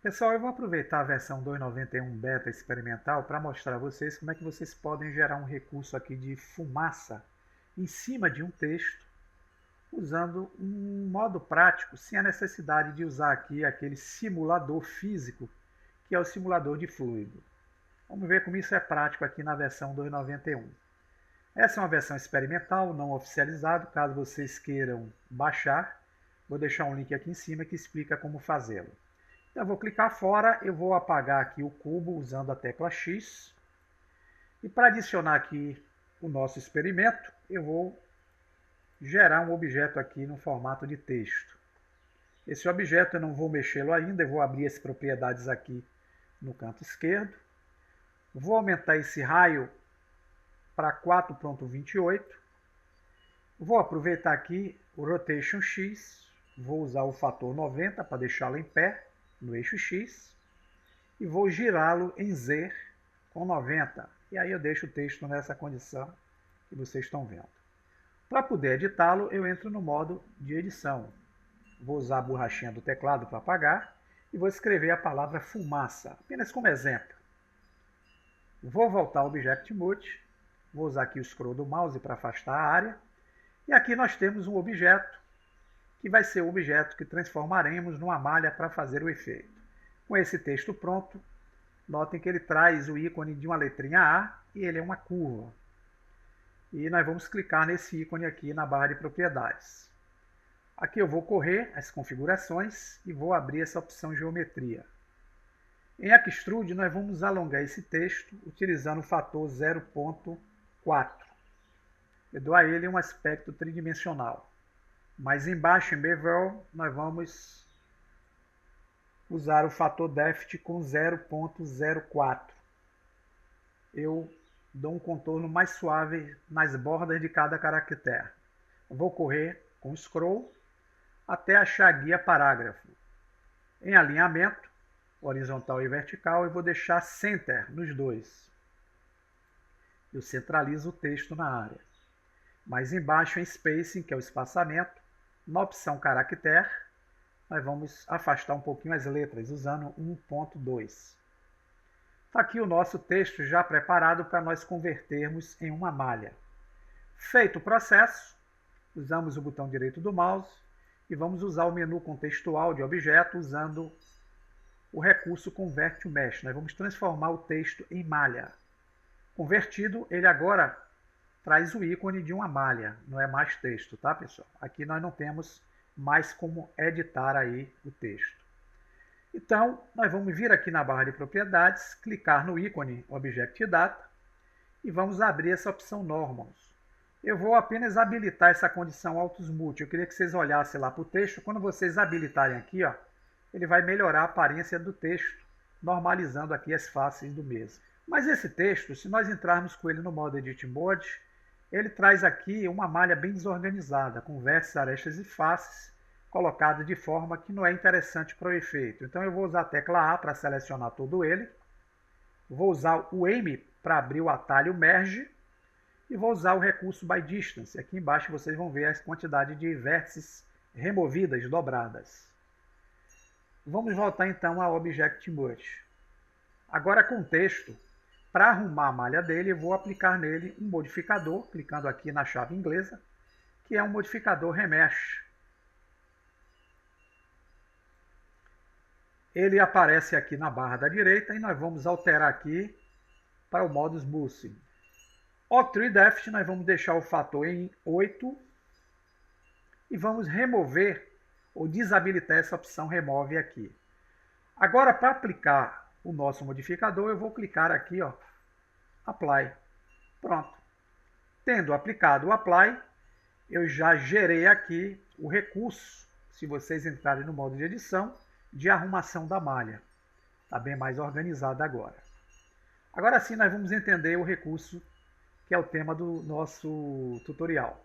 Pessoal, eu vou aproveitar a versão 2.91 beta experimental para mostrar a vocês como é que vocês podem gerar um recurso aqui de fumaça em cima de um texto, usando um modo prático, sem a necessidade de usar aqui aquele simulador físico, que é o simulador de fluido. Vamos ver como isso é prático aqui na versão 2.91. Essa é uma versão experimental, não oficializada. Caso vocês queiram baixar, vou deixar um link aqui em cima que explica como fazê-lo. Então, eu vou clicar fora, eu vou apagar aqui o cubo usando a tecla X. E para adicionar aqui o nosso experimento, eu vou gerar um objeto aqui no formato de texto. Esse objeto eu não vou mexê-lo ainda, eu vou abrir as propriedades aqui no canto esquerdo. Vou aumentar esse raio para 4.28. Vou aproveitar aqui o Rotation X, vou usar o fator 90 para deixá-lo em pé no eixo X e vou girá-lo em Z com 90. E aí eu deixo o texto nessa condição que vocês estão vendo. Para poder editá-lo, eu entro no modo de edição. Vou usar a borrachinha do teclado para apagar e vou escrever a palavra fumaça, apenas como exemplo. Vou voltar ao Object Mode, vou usar aqui o scroll do mouse para afastar a área. E aqui nós temos um objeto, que vai ser o objeto que transformaremos numa malha para fazer o efeito. Com esse texto pronto, notem que ele traz o ícone de uma letrinha A e ele é uma curva. E nós vamos clicar nesse ícone aqui na barra de propriedades. Aqui eu vou correr as configurações e vou abrir essa opção geometria. Em Extrude, nós vamos alongar esse texto utilizando o fator 0.4. Eu dou a ele um aspecto tridimensional. Mas embaixo em Bevel, nós vamos usar o fator Depth com 0.04. Eu dou um contorno mais suave nas bordas de cada caractere. Eu vou correr com scroll até achar a guia parágrafo. Em alinhamento, horizontal e vertical, eu vou deixar Center nos dois. Eu centralizo o texto na área. Mais embaixo em Spacing, que é o espaçamento, na opção Caractere, nós vamos afastar um pouquinho as letras, usando 1.2. Está aqui o nosso texto já preparado para nós convertermos em uma malha. Feito o processo, usamos o botão direito do mouse e vamos usar o menu contextual de objeto usando o recurso Convert to Mesh. Nós vamos transformar o texto em malha. Convertido, ele agora traz o ícone de uma malha, não é mais texto, tá, pessoal? Aqui nós não temos mais como editar aí o texto. Então, nós vamos vir aqui na barra de propriedades, clicar no ícone Object Data e vamos abrir essa opção Normals. Eu vou apenas habilitar essa condição Auto-Smooth. Eu queria que vocês olhassem lá para o texto. Quando vocês habilitarem aqui, ó, ele vai melhorar a aparência do texto, normalizando aqui as faces do mesmo. Mas esse texto, se nós entrarmos com ele no modo Edit Mode, ele traz aqui uma malha bem desorganizada, com vértices, arestas e faces, colocado de forma que não é interessante para o efeito. Então eu vou usar a tecla A para selecionar todo ele, vou usar o Aim para abrir o atalho Merge, e vou usar o recurso By Distance. Aqui embaixo vocês vão ver a quantidade de vértices removidas, dobradas. Vamos voltar então ao Object Mode. Agora com o texto, para arrumar a malha dele, eu vou aplicar nele um modificador, clicando aqui na chave inglesa, que é um modificador Remesh. Ele aparece aqui na barra da direita e nós vamos alterar aqui para o modo Smoothing. O 3 Depth, nós vamos deixar o fator em 8 e vamos remover ou desabilitar essa opção Remove aqui. Agora, para aplicar o nosso modificador, eu vou clicar aqui, ó, Apply. Pronto. Tendo aplicado o Apply, eu já gerei aqui o recurso, se vocês entrarem no modo de edição, de arrumação da malha. Está bem mais organizado agora. Agora sim, nós vamos entender o recurso que é o tema do nosso tutorial.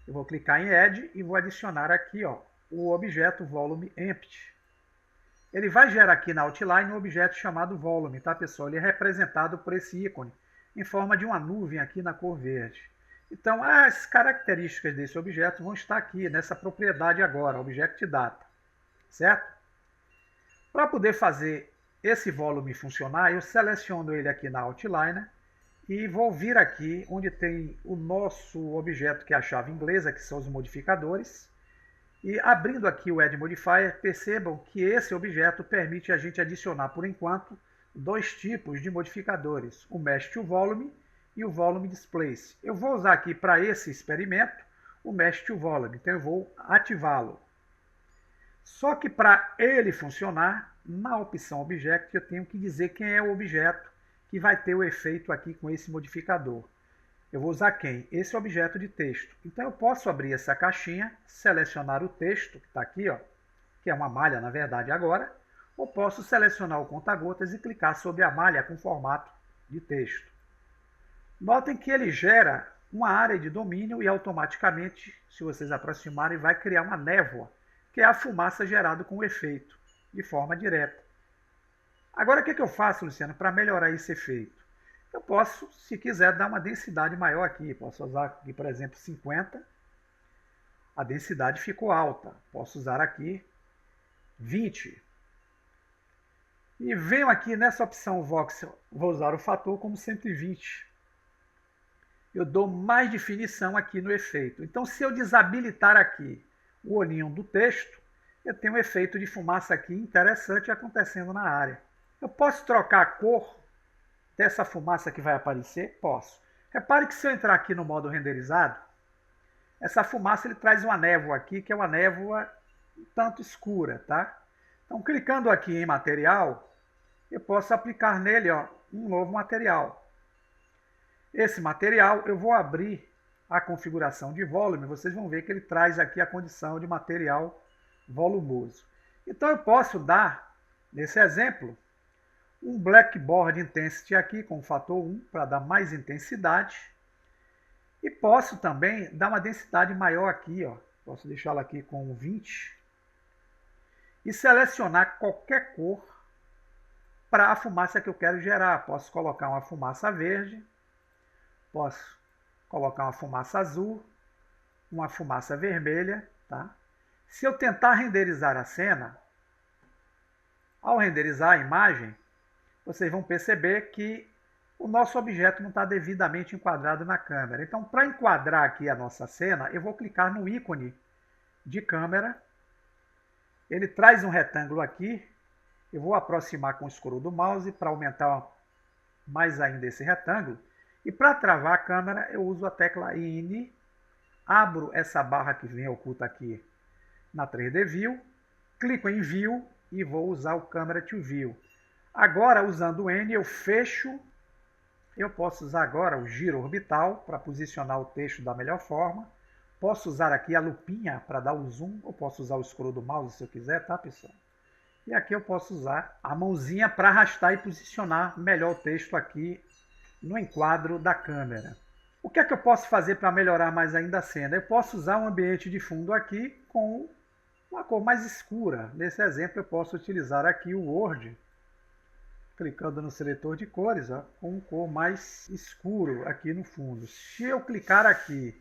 Eu vou clicar em Add e vou adicionar aqui, ó, o objeto Volume Empty. Ele vai gerar aqui na Outline um objeto chamado Volume, tá, pessoal? Ele é representado por esse ícone, em forma de uma nuvem aqui na cor verde. Então, as características desse objeto vão estar aqui, nessa propriedade agora, Object Data, certo? Para poder fazer esse volume funcionar, eu seleciono ele aqui na Outliner e vou vir aqui onde tem o nosso objeto, que é a chave inglesa, que são os modificadores. E abrindo aqui o Add Modifier, percebam que esse objeto permite a gente adicionar, por enquanto, dois tipos de modificadores, o Mesh to Volume e o Volume Displace. Eu vou usar aqui para esse experimento o Mesh to Volume, então eu vou ativá-lo. Só que para ele funcionar, na opção Object, eu tenho que dizer quem é o objeto que vai ter o efeito aqui com esse modificador. Eu vou usar quem? Esse objeto de texto. Então eu posso abrir essa caixinha, selecionar o texto, que está aqui, ó, que é uma malha na verdade agora, ou posso selecionar o conta-gotas e clicar sobre a malha com formato de texto. Notem que ele gera uma área de domínio e automaticamente, se vocês aproximarem, vai criar uma névoa, que é a fumaça gerada com o efeito, de forma direta. Agora o que eu faço, Luciano, para melhorar esse efeito? Eu posso, se quiser, dar uma densidade maior aqui. Posso usar aqui, por exemplo, 50. A densidade ficou alta. Posso usar aqui 20. E venho aqui nessa opção Voxel, vou usar o fator como 120. Eu dou mais definição aqui no efeito. Então, se eu desabilitar aqui o olhinho do texto, eu tenho um efeito de fumaça aqui interessante acontecendo na área. Eu posso trocar a cor dessa fumaça que vai aparecer? Posso. Repare que se eu entrar aqui no modo renderizado, essa fumaça ele traz uma névoa aqui, que é uma névoa um tanto escura, tá? Então, clicando aqui em material, eu posso aplicar nele, ó, um novo material. Esse material, eu vou abrir a configuração de volume, vocês vão ver que ele traz aqui a condição de material volumoso. Então, eu posso dar, nesse exemplo, um Blackboard Intensity aqui com o fator 1 para dar mais intensidade. E posso também dar uma densidade maior aqui, ó. Posso deixá-la aqui com 20. E selecionar qualquer cor para a fumaça que eu quero gerar. Posso colocar uma fumaça verde. Posso colocar uma fumaça azul. Uma fumaça vermelha, tá? Se eu tentar renderizar a cena, ao renderizar a imagem, vocês vão perceber que o nosso objeto não está devidamente enquadrado na câmera. Então, para enquadrar aqui a nossa cena, eu vou clicar no ícone de câmera. Ele traz um retângulo aqui. Eu vou aproximar com o scroll do mouse para aumentar mais ainda esse retângulo. E para travar a câmera, eu uso a tecla N. Abro essa barra que vem oculta aqui na 3D View. Clico em View e vou usar o Camera to View. Agora, usando o N, eu fecho. Eu posso usar agora o giro orbital para posicionar o texto da melhor forma. Posso usar aqui a lupinha para dar o zoom, ou posso usar o scroll do mouse se eu quiser, tá, pessoal? E aqui eu posso usar a mãozinha para arrastar e posicionar melhor o texto aqui no enquadro da câmera. O que é que eu posso fazer para melhorar mais ainda a cena? Eu posso usar um ambiente de fundo aqui com uma cor mais escura. Nesse exemplo, eu posso utilizar aqui o Word, clicando no seletor de cores, ó, com um cor mais escuro aqui no fundo. Se eu clicar aqui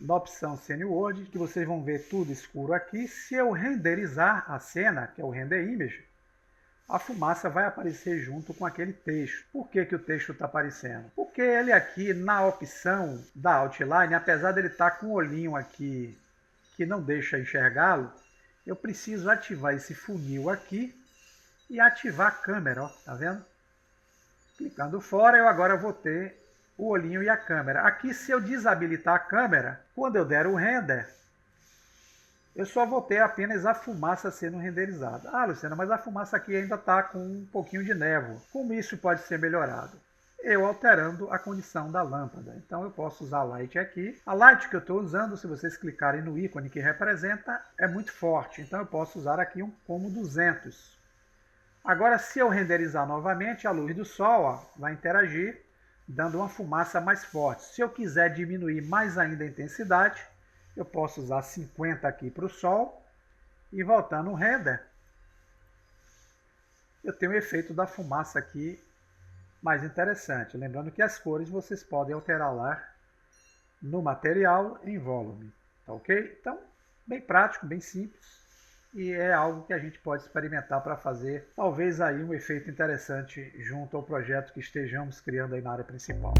na opção Scene Word, que vocês vão ver tudo escuro aqui, se eu renderizar a cena, que é o Render Image, a fumaça vai aparecer junto com aquele texto. Por que o texto está aparecendo? Porque ele aqui na opção da Outline, apesar dele estar com o olhinho aqui que não deixa enxergá-lo, eu preciso ativar esse funil aqui e ativar a câmera, ó, tá vendo? Clicando fora, eu agora vou ter o olhinho e a câmera. Aqui, se eu desabilitar a câmera, quando eu der o render, eu só vou ter apenas a fumaça sendo renderizada. Ah, Luciana, mas a fumaça aqui ainda está com um pouquinho de névoa. Como isso pode ser melhorado? Eu alterando a condição da lâmpada. Então eu posso usar a Light aqui. A Light que eu estou usando, se vocês clicarem no ícone que representa, é muito forte. Então eu posso usar aqui um como 200. Agora, se eu renderizar novamente, a luz do sol, ó, vai interagir, dando uma fumaça mais forte. Se eu quiser diminuir mais ainda a intensidade, eu posso usar 50 aqui para o sol e voltar no render. Eu tenho o efeito da fumaça aqui mais interessante. Lembrando que as cores vocês podem alterar lá no material em volume. Tá ok? Então, bem prático, bem simples. e é algo que a gente pode experimentar para fazer talvez aí um efeito interessante junto ao projeto que estejamos criando aí na área principal.